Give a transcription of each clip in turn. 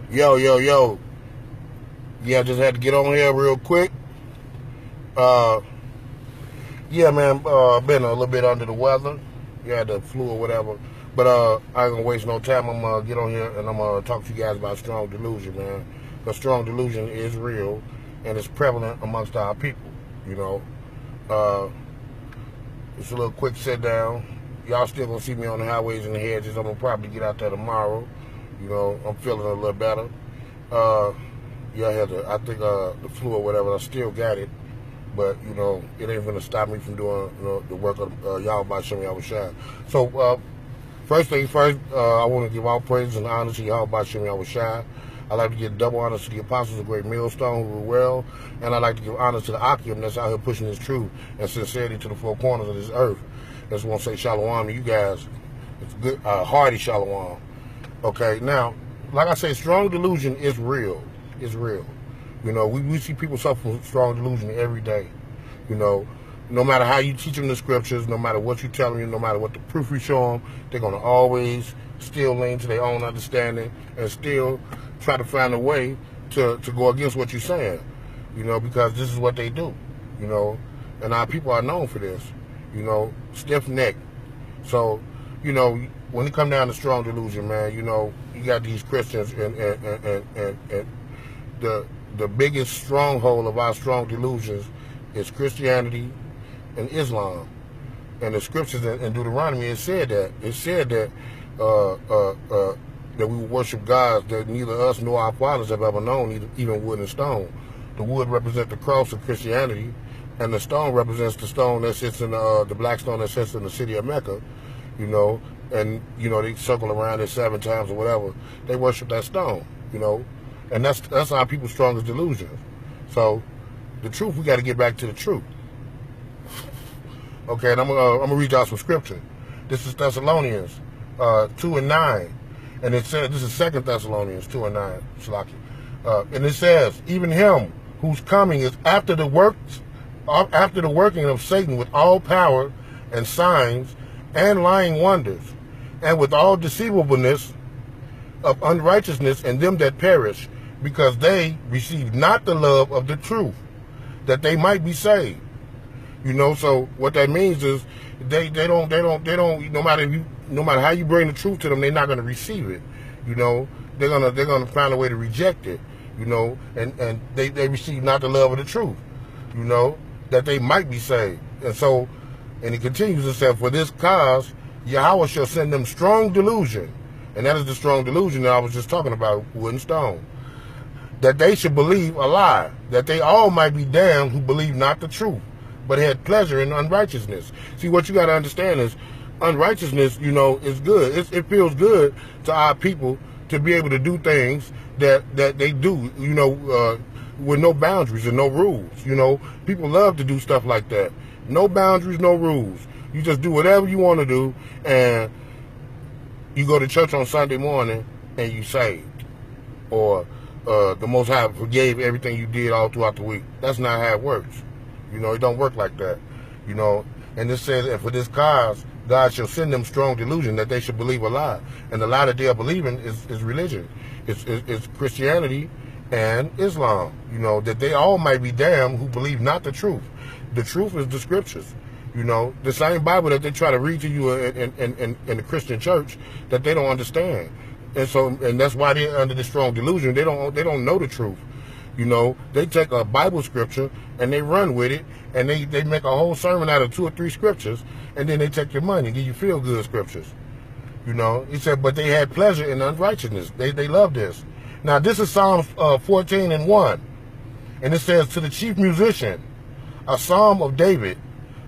Yo, yo, yo. Yeah, just had to get on here real quick. Uh, yeah, man, been a little bit under the weather. Yeah, the flu or whatever. But I ain't gonna waste no time. I'm gonna get on here and I'm gonna talk to you guys about strong delusion, man. Because strong delusion is real and it's prevalent amongst our people. You know, uh, it's a little quick sit down. Y'all still gonna see me on the highways and the hedges. I'm gonna probably get out there tomorrow. You know, I'm feeling a little better. Uh, yeah, I had I think the flu or whatever. I still got it, but you know, it ain't gonna stop me from doing the work of y'all by showing y'all shine. So first thing first, I want to give all praise and honor to y'all by showing y'all shine. I like to give double honors to the apostles of great millstone who rule well, and I like to give honors to the Akim that's out here pushing his truth and sincerity to the four corners of this earth. I just want to say shalom to you guys. It's good, hearty shalom. Okay, now, like I say, strong delusion is real. It's real. You know, we see people suffer from strong delusion every day. You know, no matter how you teach them the scriptures, no matter what you tell them, no matter what the proof you show them, they're going to always still lean to their own understanding and still try to find a way to go against what you're saying. You know, because this is what they do. You know, and our people are known for this. You know, stiff neck. So, you know, when it come down to strong delusion, man, you know, you got these Christians and the biggest stronghold of our strong delusions is Christianity and Islam. And the scriptures in Deuteronomy, it said that that we worship gods that neither us nor our fathers have ever known, even wood and stone. The wood represents the cross of Christianity, and the stone represents the stone that sits in the black stone that sits in the city of Mecca. You know, and you know they circle around it 7 times or whatever. They worship that stone. You know, and that's our people's strongest delusions. So, the truth, we got to get back to the truth. Okay, and I'm gonna read y'all some scripture. This is Thessalonians 2:9, and it says this is 2 Thessalonians 2:9. And it says, even him whose coming is after the working of Satan with all power and signs and lying wonders, and with all deceivableness of unrighteousness in them that perish, because they receive not the love of the truth, that they might be saved. You know, so what that means is they don't no matter how you bring the truth to them, they're not gonna receive it. You know, they're gonna find a way to reject it, you know, and they receive not the love of the truth, you know, that they might be saved. And it continues to say, for this cause Yahweh shall send them strong delusion, and that is the strong delusion that I was just talking about, wood and stone, that they should believe a lie, that they all might be damned who believe not the truth, but had pleasure in unrighteousness. See, what you got to understand is unrighteousness, you know, is good. It feels good to our people to be able to do things that they do, you know, with no boundaries and no rules. You know, people love to do stuff like that. No boundaries, no rules. You just do whatever you want to do, and you go to church on Sunday morning and you saved. Or the Most High forgave everything you did all throughout the week. That's not how it works. You know, it don't work like that. You know, and it says, and for this cause, God shall send them strong delusion that they should believe a lie. And the lie that they are believing is religion. It's Christianity and Islam. You know, that they all might be damned who believe not the truth. The truth is the scriptures. You know, the same Bible that they try to read to you in the Christian church that they don't understand. And that's why they're under this strong delusion. They don't know the truth. You know, they take a Bible scripture and they run with it, and they make a whole sermon out of 2 or 3 scriptures, and then they take your money and give you feel-good scriptures. You know, he said, but they had pleasure in unrighteousness. They love this. Now, this is Psalms 14:1, and it says, to the chief musician, a psalm of David,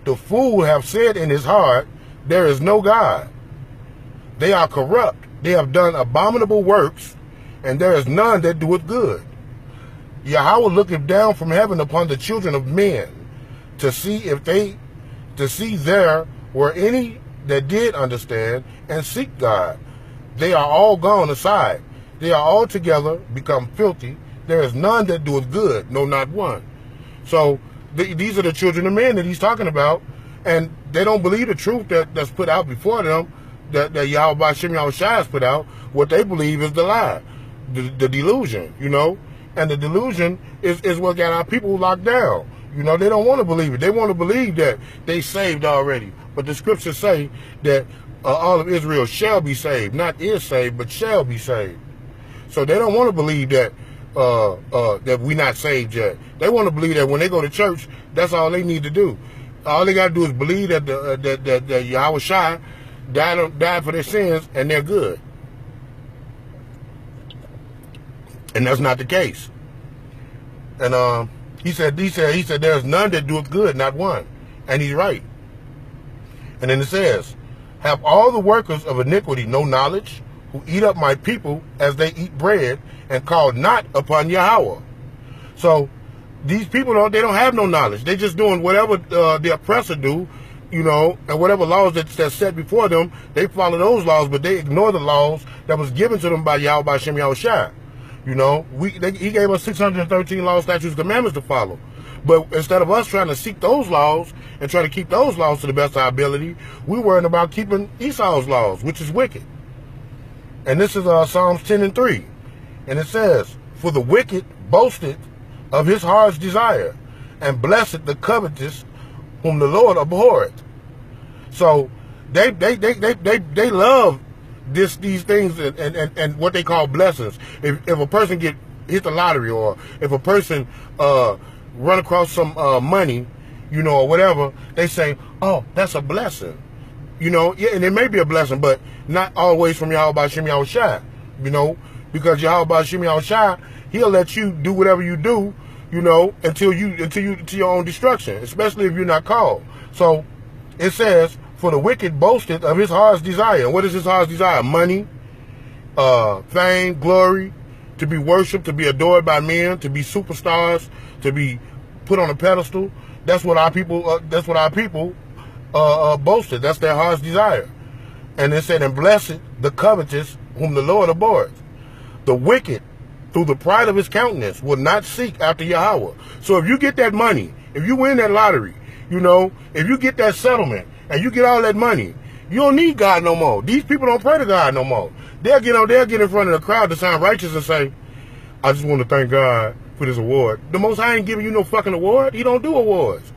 the fool have said in his heart, there is no God. They are corrupt. They have done abominable works, and there is none that doeth good. Yahweh looketh down from heaven upon the children of men to see there were any that did understand and seek God. They are all gone aside. They are altogether become filthy. There is none that doeth good, no, not one. So these are the children of men that he's talking about, and they don't believe the truth that's put out before them, that Yahweh Shem Yahweh Shai has put out. What they believe is the lie. the delusion, you know. And the delusion is what got our people locked down. You know, they don't want to believe it. They want to believe that they saved already. But the scriptures say that all of Israel shall be saved. Not is saved, but shall be saved. So they don't want to believe that that we're not saved yet. They want to believe that when they go to church, that's all they need to do. All they got to do is believe that that Yahweh Shai died for their sins, and they're good. And that's not the case. And he said there's none that doeth good, not one. And he's right. And then it says, have all the workers of iniquity no knowledge, who eat up my people as they eat bread, and call not upon Yahweh. So these people they don't have no knowledge. They're just doing whatever the oppressor do, you know, and whatever laws that's set before them, they follow those laws, but they ignore the laws that was given to them by Yahweh, by Shem Yahweh Shai. You know, he gave us 613 laws, statutes, commandments to follow. But instead of us trying to seek those laws and try to keep those laws to the best of our ability, we're worrying about keeping Esau's laws, which is wicked. And this is Psalms 10:3. And it says, for the wicked boasted of his heart's desire, and blessed the covetous whom the Lord abhorreth. So they love these things and what they call blessings. If a person hit the lottery, or if a person run across some money, you know, or whatever, they say, oh, that's a blessing. You know, yeah, and it may be a blessing, but not always from Yahweh by Shem Yahweh Shai, you know, because Yahweh by Shem Yahweh Shai, he'll let you do whatever you do, you know, until your own destruction, especially if you're not called. So it says, for the wicked boasted of his heart's desire. And what is his heart's desire? Money, fame, glory, to be worshipped, to be adored by men, to be superstars, to be put on a pedestal. That's what our people. Boasted. That's their heart's desire. And it said, and blessed the covetous whom the Lord abhorreth. The wicked, through the pride of his countenance, will not seek after Yahweh. So if you get that money, if you win that lottery, you know, if you get that settlement and you get all that money, you don't need God no more. These people don't pray to God no more. They'll get in front of the crowd to sound righteous and say, I just want to thank God for this award. The Most High ain't giving you no fucking award. He don't do awards.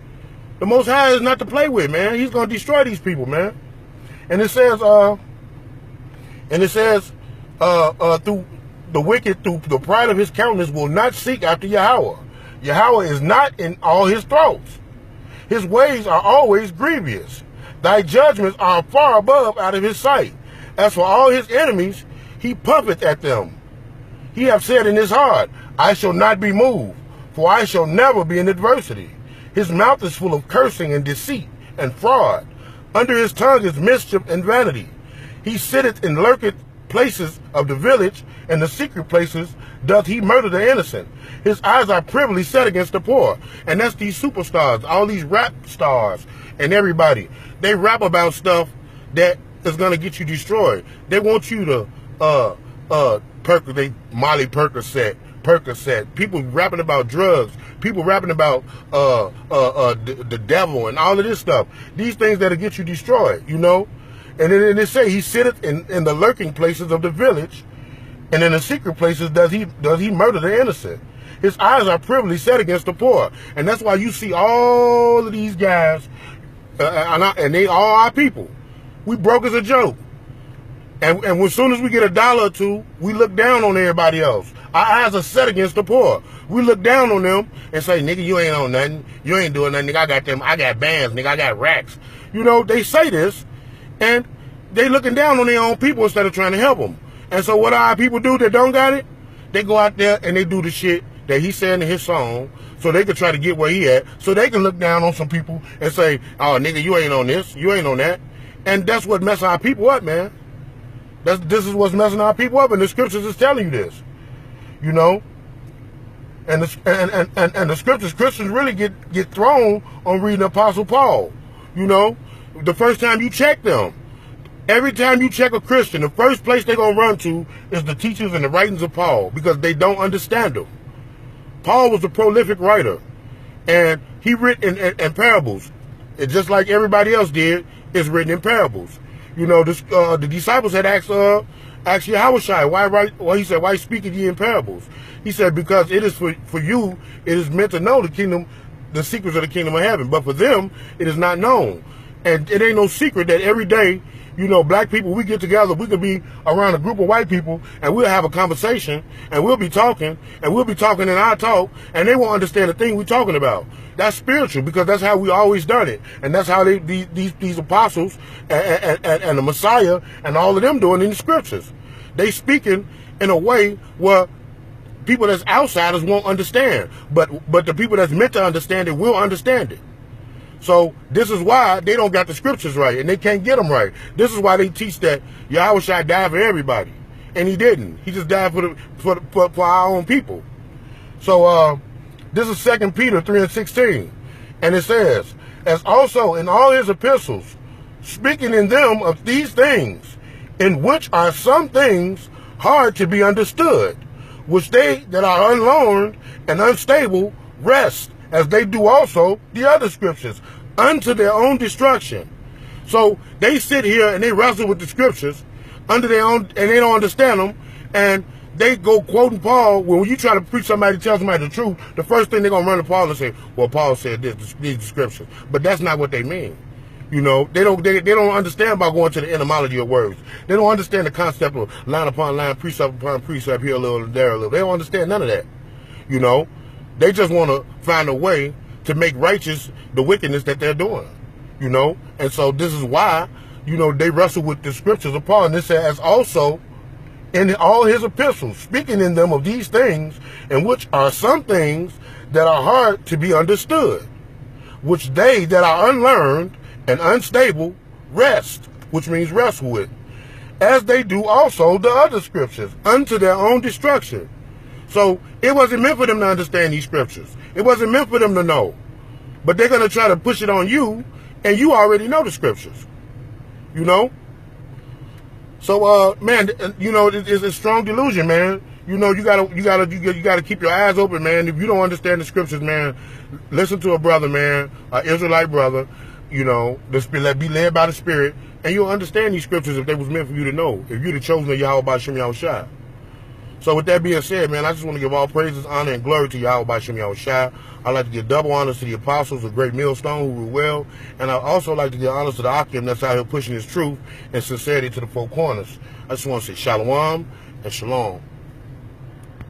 The Most High is not to play with, man. He's going to destroy these people, man. And it says, through the wicked, through the pride of his countenance, will not seek after Yahweh. Yahweh is not in all his throats. His ways are always grievous. Thy judgments are far above out of his sight. As for all his enemies, he puffeth at them. He hath said in his heart, I shall not be moved, for I shall never be in adversity. His mouth is full of cursing and deceit and fraud. Under his tongue is mischief and vanity. He sitteth in lurketh places of the village, and the secret places doth he murder the innocent. His eyes are privily set against the poor. And that's these superstars, all these rap stars and everybody. They rap about stuff that is going to get you destroyed. They want you to Molly Percocet. People rapping about drugs. People rapping about the devil and all of this stuff. These things that'll get you destroyed, you know. And then they say he sitteth in the lurking places of the village, and in the secret places does he murder the innocent. His eyes are privily set against the poor, and that's why you see all of these guys, and they all our people. We broke as a joke. And as soon as we get $1 or $2, we look down on everybody else. Our eyes are set against the poor. We look down on them and say, nigga, you ain't on nothing. You ain't doing nothing. Nigga, I got bands. Nigga, I got racks. You know, they say this, and they looking down on their own people instead of trying to help them. And so what our people do that don't got it? They go out there and they do the shit that he's saying in his song so they can try to get where he at, so they can look down on some people and say, oh, nigga, you ain't on this. You ain't on that. And that's what messes our people up, man. This is what's messing our people up, and the scriptures is telling you this, you know. And the scriptures, Christians really get thrown on reading Apostle Paul, you know. The first time you check them, every time you check a Christian, the first place they're gonna run to is the teachings and the writings of Paul, because they don't understand them. Paul was a prolific writer, and he written in parables. It's just like everybody else did. It's written in parables. You know, the disciples had asked Yahushua, why he said, why speaketh ye in parables? He said, because it is for you, it is meant to know the secrets of the kingdom of heaven. But for them, it is not known. And it ain't no secret that every day, you know, black people, we get together, we could be around a group of white people, and we'll have a conversation, and we'll be talking in our talk, and they won't understand the thing we're talking about. That's spiritual, because that's how we always done it. And that's how these apostles and the Messiah and all of them doing in the scriptures. They speaking in a way where people that's outsiders won't understand. But the people that's meant to understand it will understand it. So this is why they don't got the scriptures right, and they can't get them right. This is why they teach that Yahushua died for everybody, and he didn't. He just died for our own people. So this is 2 Peter 3:16, and it says, as also in all his epistles, speaking in them of these things, in which are some things hard to be understood, which they that are unlearned and unstable rest, as they do also the other scriptures, unto their own destruction. So they sit here and they wrestle with the scriptures under their own, and they don't understand them, and they go quoting Paul. When you try to preach somebody, tell somebody the truth, the first thing they're going to run to Paul and say, well, Paul said this, these scriptures. But that's not what they mean. You know, they don't understand about going to the etymology of words. They don't understand the concept of line upon line, precept upon precept, here a little, there a little. They don't understand none of that. You know, they just want to find a way to make righteous the wickedness that they're doing. You know, and so this is why, you know, they wrestle with the scriptures of Paul. And this says also in all his epistles, speaking in them of these things, in which are some things that are hard to be understood, which they that are unlearned and unstable rest, which means wrestle with, as they do also the other scriptures, unto their own destruction. So it wasn't meant for them to understand these scriptures. It wasn't meant for them to know. But they're going to try to push it on you, and you already know the scriptures. You know? So, man, you know, it's a strong delusion, man. You know, you gotta keep your eyes open, man. If you don't understand the scriptures, man, listen to a brother, man, an Israelite brother. You know, just be led by the Spirit, and you'll understand these scriptures if they was meant for you to know. If you'd have chosen Yahweh B'Shem Yahushua. So with that being said, man, I just want to give all praises, honor, and glory to Yahweh B'Shem Yahushua. I'd like to give double honors to the apostles of Great Millstone who rule well, and I'd also like to give honors to the Akim that's out here pushing his truth and sincerity to the four corners. I just want to say shalom and shalom.